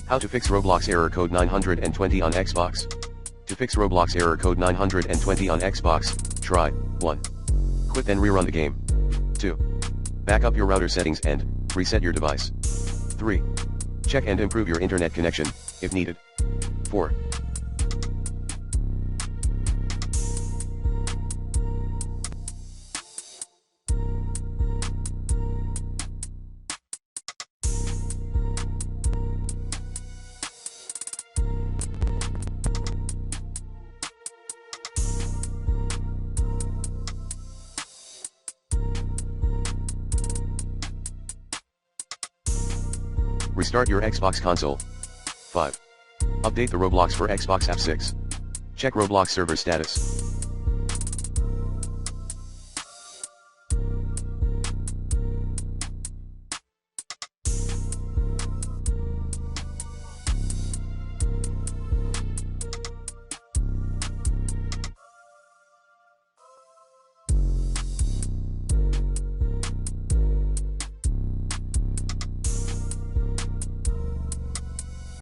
How to fix Roblox error code 920 on Xbox. To fix Roblox error code 920 on Xbox, try 1. Quit then rerun the game. 2. Back up your router settings and reset your device. 3. Check and improve your internet connection, if needed. 4. Restart your Xbox console. 5. Update the Roblox for Xbox App 6. Check Roblox server status.